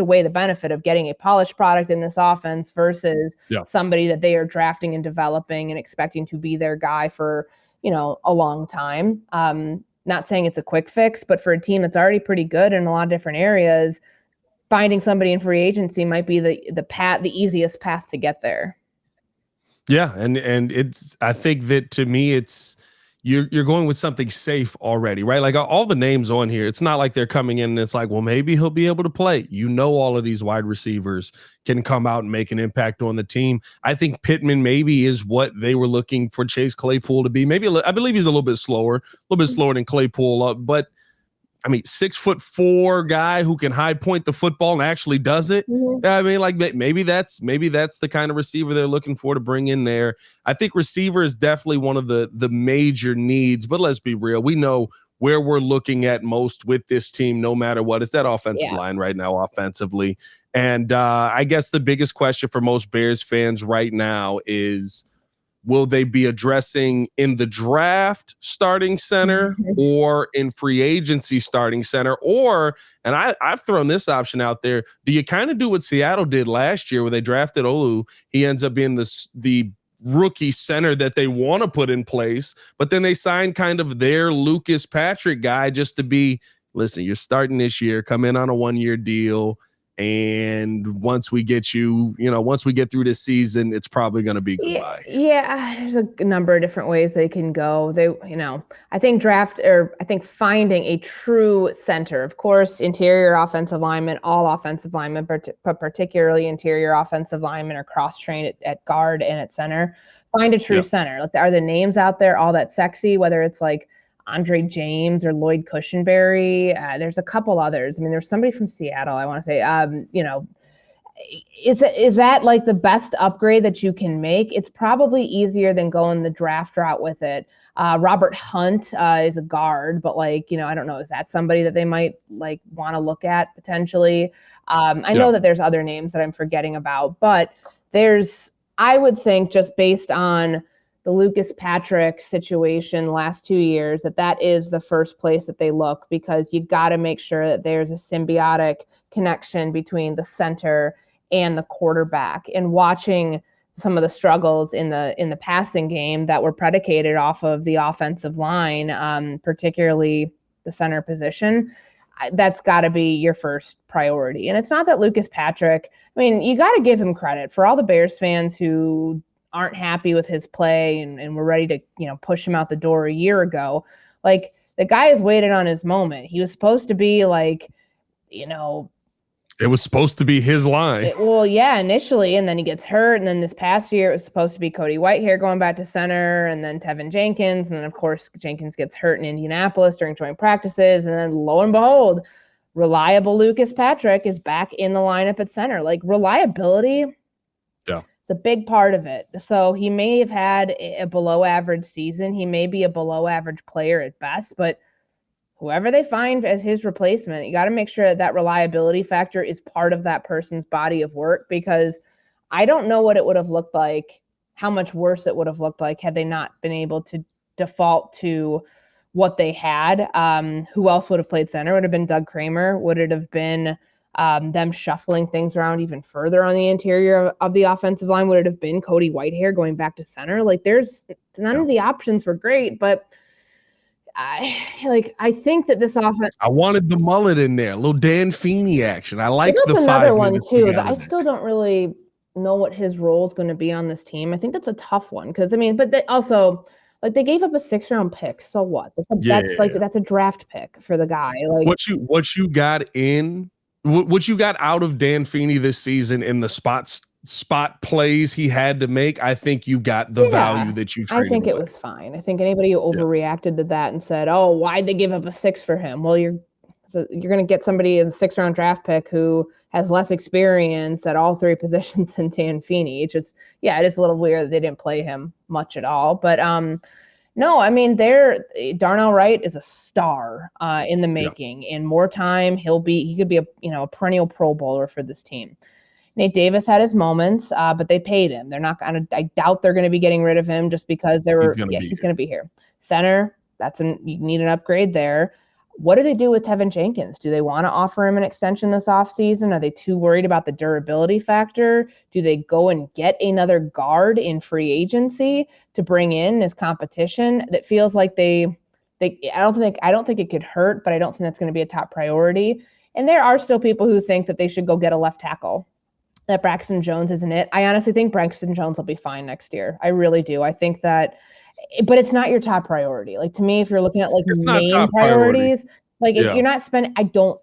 weigh the benefit of getting a polished product in this offense versus somebody that they are drafting and developing and expecting to be their guy for, a long time. Not saying it's a quick fix, but for a team that's already pretty good in a lot of different areas, finding somebody in free agency might be the easiest path to get there. Yeah, and I think that, to me, it's you're going with something safe already, right? Like all the names on here, it's not like they're coming in and it's like, well, maybe he'll be able to play. All of these wide receivers can come out and make an impact on the team. I think Pittman maybe is what they were looking for Chase Claypool to be. Maybe I believe he's a little bit slower than Claypool, but I mean, 6'4" guy who can high point the football and actually does it. Mm-hmm. I mean, like maybe that's the kind of receiver they're looking for to bring in there. I think receiver is definitely one of the major needs, but let's be real. We know where we're looking at most with this team, no matter what. It's that offensive line right now, offensively. And I guess the biggest question for most Bears fans right now is, will they be addressing in the draft starting center or in free agency starting center? Or, and I've thrown this option out there, do you kind of do what Seattle did last year where they drafted Olu? He ends up being the rookie center that they want to put in place, but then they signed kind of their Lucas Patrick guy just to be, listen, you're starting this year, come in on a 1-year deal. And once we get through this season, it's probably going to be goodbye. Yeah, there's a number of different ways they can go. I think finding a true center, of course, interior offensive linemen, all offensive linemen, but particularly interior offensive linemen are cross-trained at guard and at center. Find a true center. Like, are the names out there all that sexy? Whether it's like Andre James or Lloyd Cushenberry. There's a couple others. I mean, there's somebody from Seattle, I want to say, is that like the best upgrade that you can make? It's probably easier than going the draft route with it. Robert Hunt is a guard, but I don't know. Is that somebody that they might want to look at potentially? I know that there's other names that I'm forgetting about, but I would think, just based on the Lucas Patrick situation last 2 years, that is the first place that they look, because you got to make sure that there's a symbiotic connection between the center and the quarterback. And watching some of the struggles in the passing game that were predicated off of the offensive line, particularly the center position, that's got to be your first priority. And it's not that Lucas Patrick, I mean, you got to give him credit for all the Bears fans who aren't happy with his play and we're ready to, push him out the door a year ago. Like, the guy has waited on his moment. He was supposed to be It was supposed to be his line. Well, yeah, initially, and then he gets hurt, and then this past year it was supposed to be Cody Whitehair going back to center, and then Tevin Jenkins, and then of course Jenkins gets hurt in Indianapolis during joint practices, and then lo and behold, reliable Lucas Patrick is back in the lineup at center. Like reliability, yeah, it's a big part of it. So he may have had a below average season, he may be a below average player at best, but whoever they find as his replacement, you got to make sure that that reliability factor is part of that person's body of work, because I don't know what it would have looked like, how much worse it would have looked like had they not been able to default to what they had. Who else would have played center? Would have been Doug Kramer? Would it have been them shuffling things around even further on the interior of the offensive line? Would it have been Cody Whitehair going back to center? Like there's none of the options were great, but I think that this offense. I wanted the mullet in there, a little Dan Feeney action. I like the another 5 one minutes too. That I still don't really know what his role is going to be on this team. I think that's a tough one because but they also they gave up a 6th-round pick. So what? That's a draft pick for the guy. Like what you got out of Dan Feeney this season in the spot plays he had to make, I think you got the value that you traded. I think it was fine. I think anybody who overreacted to that and said, "Oh, why'd they give up a 6 for him?" Well, you're going to get somebody as a 6th-round draft pick who has less experience at all 3 positions than Dan Feeney. It's just, it is a little weird that they didn't play him much at all. But no, I mean, Darnell Wright is a star in the making. In more time, he could be a perennial Pro Bowler for this team. Nate Davis had his moments, but they paid him. They're not going to. I doubt they're going to be getting rid of him just because he's going to be here. Center, you need an upgrade there. What do they do with Tevin Jenkins? Do they want to offer him an extension this offseason? Are they too worried about the durability factor? Do they go and get another guard in free agency to bring in as competition? That feels like I don't think it could hurt, but I don't think that's going to be a top priority. And there are still people who think that they should go get a left tackle, that Braxton Jones isn't it. I honestly think Braxton Jones will be fine next year. I really do. I think that, but it's not your top priority. Like to me, if you're looking at main priorities, if you're not spending, I will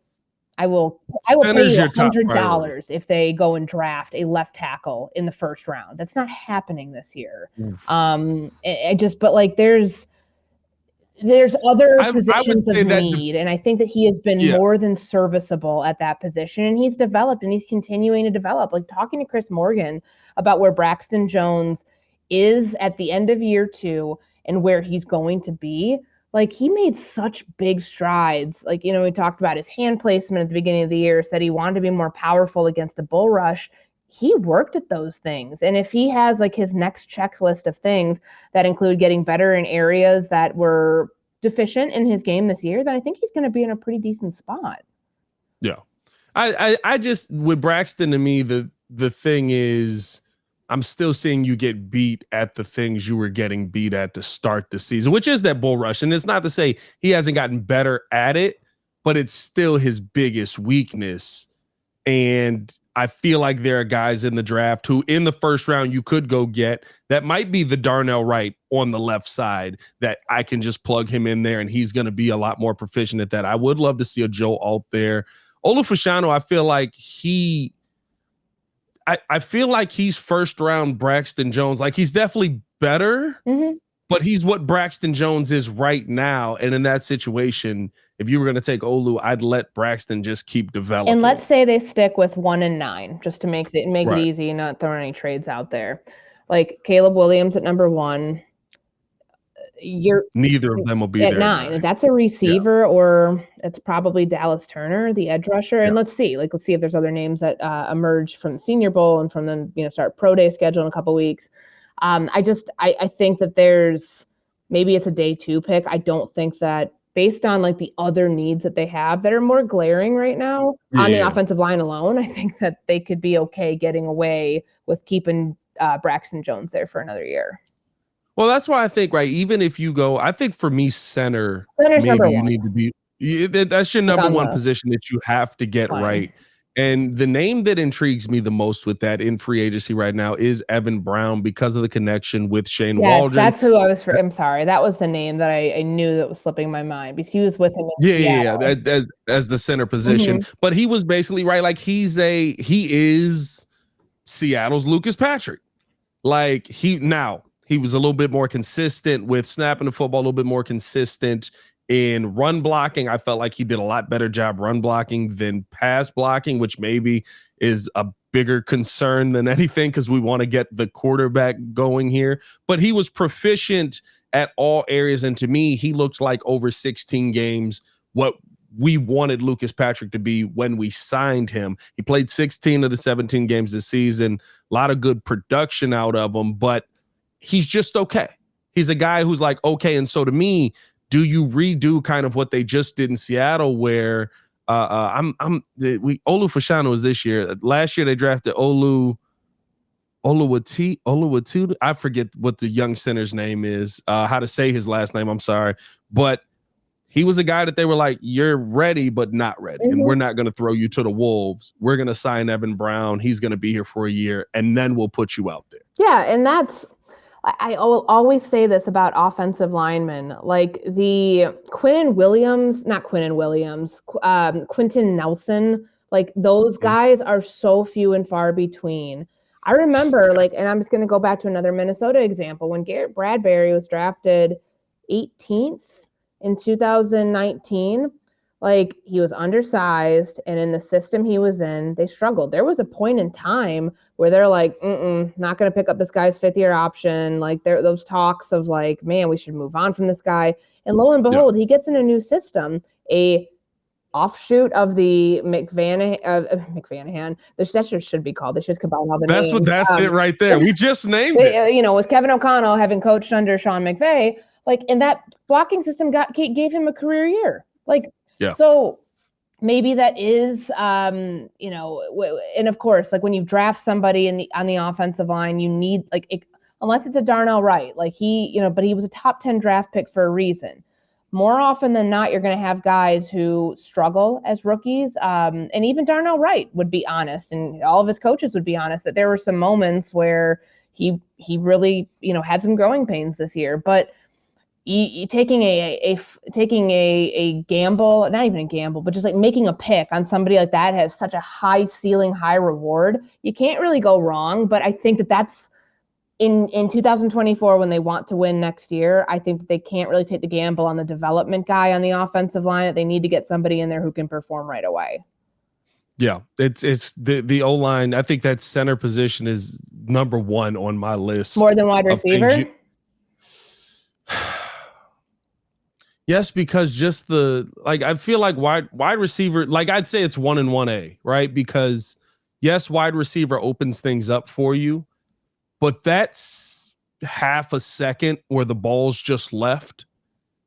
pay you $100 if they go and draft a left tackle in the 1st round. That's not happening this year. There's other positions of need, and I think that he has been more than serviceable at that position, and he's developed and he's continuing to develop. Like talking to Chris Morgan about where Braxton Jones is at the end of year 2 and where he's going to be, like he made such big strides. Like, we talked about his hand placement at the beginning of the year, said he wanted to be more powerful against a bull rush. He worked at those things. And if he has his next checklist of things that include getting better in areas that were deficient in his game this year, then I think he's going to be in a pretty decent spot. Yeah. I just, with Braxton, to me, the thing is, I'm still seeing you get beat at the things you were getting beat at to start the season, which is that bull rush. And it's not to say he hasn't gotten better at it, but it's still his biggest weakness. And I feel like there are guys in the draft who in the 1st round you could go get that might be the Darnell Wright on the left side that I can just plug him in there and he's going to be a lot more proficient at that. I would love to see a Joe Alt there. Olufashano, I feel like I feel like he's 1st round Braxton Jones. Like he's definitely better, but he's what Braxton Jones is right now. And in that situation, if you were going to take Olu, I'd let Braxton just keep developing. And let's say they stick with 1 and 9, just to make it easy and not throwing any trades out there. Like Caleb Williams at number 1. Neither of them will be at there 9. That's a receiver, or it's probably Dallas Turner, the edge rusher. And let's see if there's other names that emerge from the Senior Bowl and from then start pro day schedule in a couple weeks. I think that there's maybe it's a day 2 pick. I don't think that based on the other needs that they have that are more glaring right now on the offensive line alone, I think that they could be okay getting away with keeping Braxton Jones there for another year. Well, that's why I think, even if you go, I think for me, center's maybe you need to be, that's your number 1 position that you have to get right. And the name that intrigues me the most with that in free agency right now is Evan Brown because of the connection with Shane Waldron. That's who I was. I'm sorry, that was the name that I knew that was slipping my mind because he was with him in Seattle. As the center position. But he was basically right. Like he is Seattle's Lucas Patrick. Like he was a little bit more consistent with snapping the football, a little bit more consistent in run blocking. I felt like he did a lot better job run blocking than pass blocking, which maybe is a bigger concern than anything because we want to get the quarterback going here. But he was proficient at all areas. And to me, he looked like over 16 games what we wanted Lucas Patrick to be when we signed him. He played 16 of the 17 games this season, a lot of good production out of him, but he's just okay. He's a guy who's like, okay. And so to me, do you redo kind of what they just did in Seattle where Olu Fashanu was this year. Last year they drafted Oluwatu. I forget what the young center's name is, how to say his last name. I'm sorry. But he was a guy that they were like, you're ready, but not ready. And we're not going to throw you to the wolves. We're going to sign Evan Brown. He's going to be here for a year, and then we'll put you out there. Yeah, and I will always say this about offensive linemen, like the Quinton Nelson, like those guys are so few and far between. I remember, and I'm just going to go back to another Minnesota example, when Garrett Bradbury was drafted 18th in 2019, like he was undersized, and in the system he was in, they struggled. There was a point in time where they're like, not going to pick up this guy's 5th-year option. Like those talks of like, man, we should move on from this guy. And lo and behold, he gets in a new system, a offshoot of the McVanahan. That should be called. They should combine all the names. That's it right there. We just named it. With Kevin O'Connell having coached under Sean McVay, and that blocking system gave him a career year. So maybe that is, and of course, when you draft somebody on the offensive line, you need unless it's a Darnell Wright, but he was a top 10 draft pick for a reason. More often than not, you're going to have guys who struggle as rookies. And even Darnell Wright would be honest, and all of his coaches would be honest, that there were some moments where he really, had some growing pains this year. But taking a gamble, not even a gamble, but just making a pick on somebody like that has such a high ceiling, high reward. You can't really go wrong. But I think that's in 2024, when they want to win next year, I think that they can't really take the gamble on the development guy on the offensive line, that they need to get somebody in there who can perform right away. Yeah, it's the O-line. I think that center position is number one on my list. More than wide receiver? Yes, because just I feel like wide receiver, I'd say it's 1 and 1A, right? Because yes, wide receiver opens things up for you, but that's half a second where the ball's just left.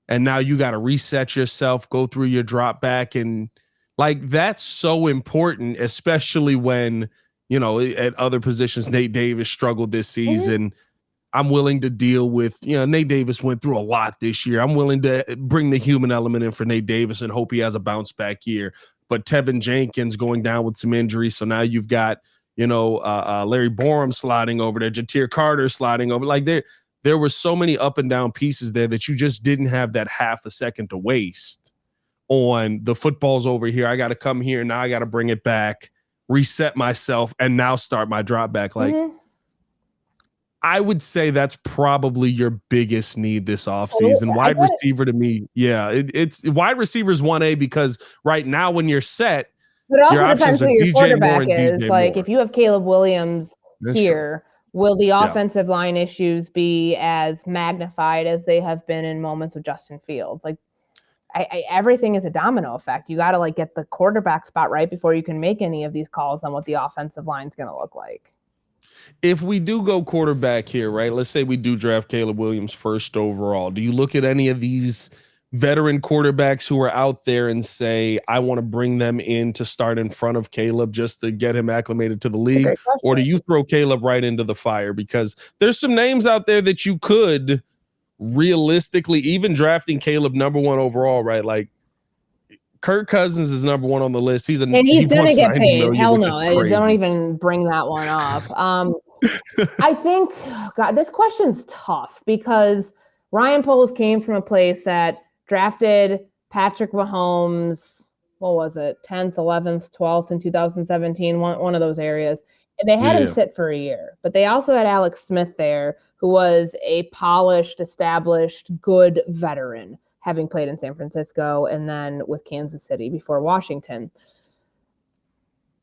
And now you got to reset yourself, go through your drop back. And that's so important, especially when, at other positions, Nate Davis struggled this season. I'm willing to deal with, Nate Davis went through a lot this year. I'm willing to bring the human element in for Nate Davis and hope he has a bounce back year. But Tevin Jenkins going down with some injuries. So now you've got, Larry Borum sliding over there, Jatir Carter sliding over. There were so many up and down pieces there that you just didn't have that half a second to waste on the football's over here. I got to come here. Now I got to bring it back, reset myself, and now start my drop back. I would say that's probably your biggest need this offseason. Wide receiver to me. Yeah, it's wide receivers 1A because right now when you're set, but it also depends who your quarterback is. If you have Caleb Williams here, will the offensive line issues be as magnified as they have been in moments with Justin Fields? Everything is a domino effect. You got to get the quarterback spot right before you can make any of these calls on what the offensive line is going to look like. If we do go quarterback here, right? Let's say we do draft Caleb Williams first overall. Do you look at any of these veteran quarterbacks who are out there and say, I want to bring them in to start in front of Caleb just to get him acclimated to the league? Or do you throw Caleb right into the fire? Because there's some names out there that you could realistically, even drafting Caleb number 1 overall, right? Kirk Cousins is number one on the list. And he he's gonna wants get 90 paid. million, Hell which is no. crazy. Don't even bring that one up. I think, God, this question's tough because Ryan Poles came from a place that drafted Patrick Mahomes, what was it, 10th, 11th, 12th in 2017, one of those areas. And they had him sit for a year. But they also had Alex Smith there, who was a polished, established, good veteran, having played in San Francisco and then with Kansas City before Washington.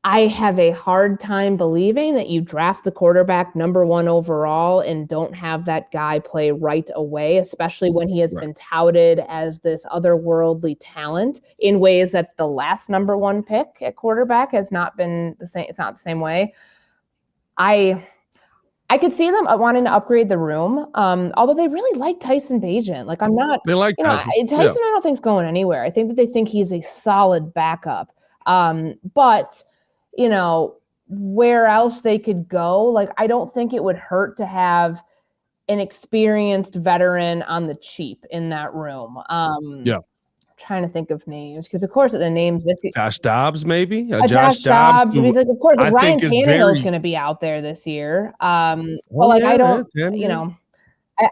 I have a hard time believing that you draft the quarterback number one overall and don't have that guy play right away, especially when he has been touted as this otherworldly talent in ways that the last number one pick at quarterback has not been the same. It's not the same way. I could see them wanting to upgrade the room, although they really like Tyson Bagent. Like, I'm not, they like Tyson. I don't think is going anywhere. I think that they think he's a solid backup. But where else they could go, like, I don't think it would hurt to have an experienced veteran on the cheap in that room. Trying to think of names because, of course, the names this year. Josh Dobbs, maybe Josh Dobbs. He's like, of course, like Ryan Tannehill's going to be out there this year. But like, I don't,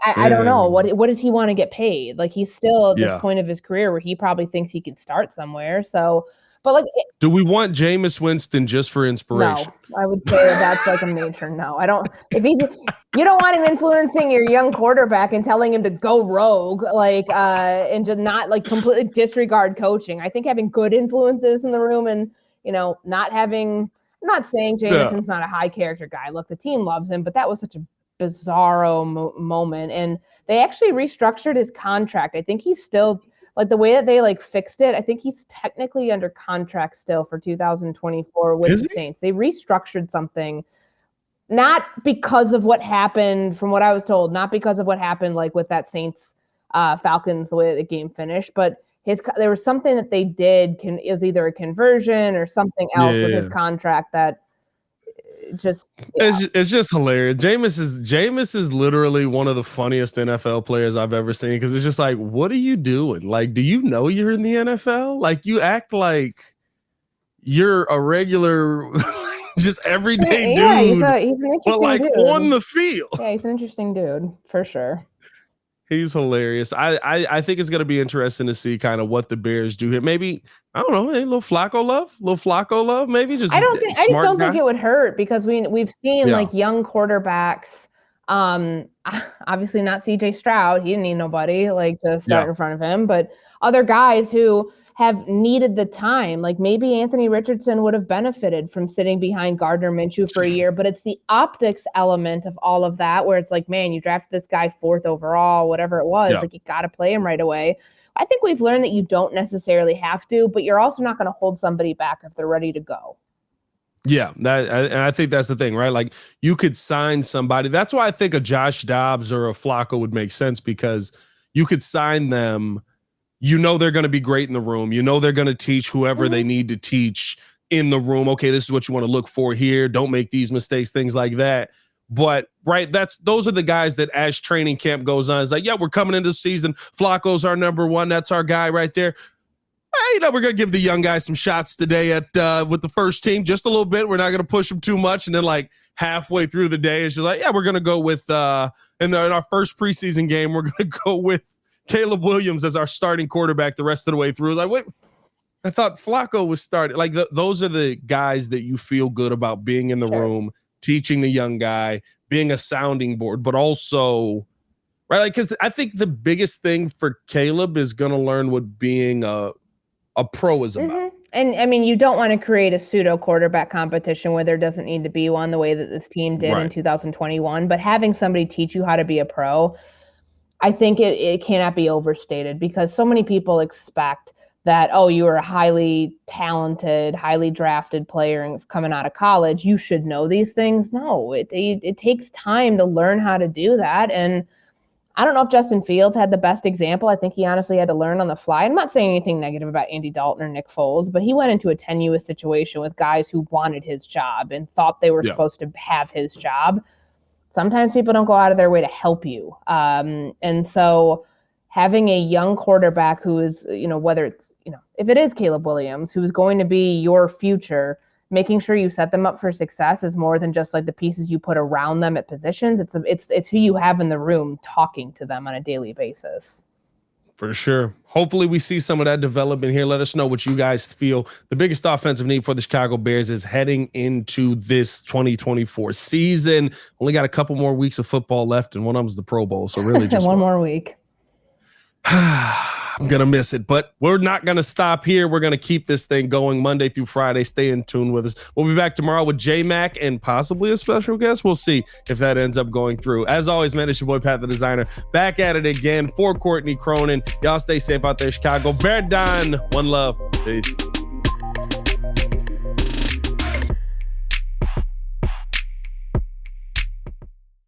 I don't know what does he want to get paid? Like, he's still at this point of his career where he probably thinks he could start somewhere. So, but like, do we want Jameis Winston just for inspiration? No, I would say that's like a major no. I don't. You don't want him influencing your young quarterback and telling him to go rogue, like, and to not like completely disregard coaching. I think having good influences in the room and not having. I'm not saying Jameson's not a high character guy. Look, the team loves him, but that was such a bizarro moment, and they actually restructured his contract. I think he's still. Like the way that they like fixed it, I think he's technically under contract still for 2024 with the Saints. They restructured something, not because of what happened, from what I was told, not because of what happened like with that Saints Falcons, the way that the game finished, but there was something that they did. It was either a conversion or something else with his contract that it's just hilarious. Jameis is literally one of the funniest NFL players I've ever seen because it's just like, what are you doing? Like, do you know you're in the NFL? Like, you act like you're a regular, just everyday dude. He's an interesting but like dude. On the field. Yeah, he's an interesting dude for sure. He's hilarious. I think it's going to be interesting to see kind of what the Bears do here. Maybe, I don't know, a little Flacco love, maybe just. I just don't think it would hurt because we've seen like young quarterbacks. Obviously not CJ Stroud. He didn't need nobody like to start in front of him, but other guys who have needed the time. Like maybe Anthony Richardson would have benefited from sitting behind Gardner Minshew for a year, but it's the optics element of all of that where it's like, man, you drafted this guy 4th overall, whatever it was, like you got to play him right away. I think we've learned that you don't necessarily have to, but you're also not going to hold somebody back if they're ready to go. Yeah, and I think that's the thing, right? Like you could sign somebody. That's why I think a Josh Dobbs or a Flacco would make sense because you could sign them. They're going to be great in the room. They're going to teach whoever they need to teach in the room. Okay, this is what you want to look for here. Don't make these mistakes, things like that. But those are the guys that as training camp goes on, it's like, yeah, we're coming into the season. Flacco's our number one. That's our guy right there. Hey, we're going to give the young guys some shots today with the first team, just a little bit. We're not going to push them too much. And then like halfway through the day, it's just like, yeah, we're going to go with in our first preseason game, we're going to go with Caleb Williams as our starting quarterback the rest of the way through. Like, wait, I thought Flacco was starting. Like those are the guys that you feel good about being in the room, teaching the young guy, being a sounding board, but also, right? Like, because I think the biggest thing for Caleb is going to learn what being a pro is about. And I mean, you don't want to create a pseudo quarterback competition where there doesn't need to be one the way that this team did in 2021, but having somebody teach you how to be a pro, I think it cannot be overstated because so many people expect that, oh, you are a highly talented, highly drafted player coming out of college, you should know these things. No, it takes time to learn how to do that. And I don't know if Justin Fields had the best example. I think he honestly had to learn on the fly. I'm not saying anything negative about Andy Dalton or Nick Foles, but he went into a tenuous situation with guys who wanted his job and thought they were supposed to have his job. Sometimes people don't go out of their way to help you. And so having a young quarterback who is, whether it's, if it is Caleb Williams, who's going to be your future, making sure you set them up for success is more than just like the pieces you put around them at positions. It's who you have in the room talking to them on a daily basis. For sure. Hopefully we see some of that development here. Let us know what you guys feel the biggest offensive need for the Chicago Bears is heading into this 2024 season. Only got a couple more weeks of football left, and one of them's the Pro Bowl. So really just one more week. I'm going to miss it, but we're not going to stop here. We're going to keep this thing going Monday through Friday. Stay in tune with us. We'll be back tomorrow with J-Mac and possibly a special guest. We'll see if that ends up going through. As always, man, it's your boy, Pat the Designer, back at it again for Courtney Cronin. Y'all stay safe out there, Chicago. Bear down. One love. Peace.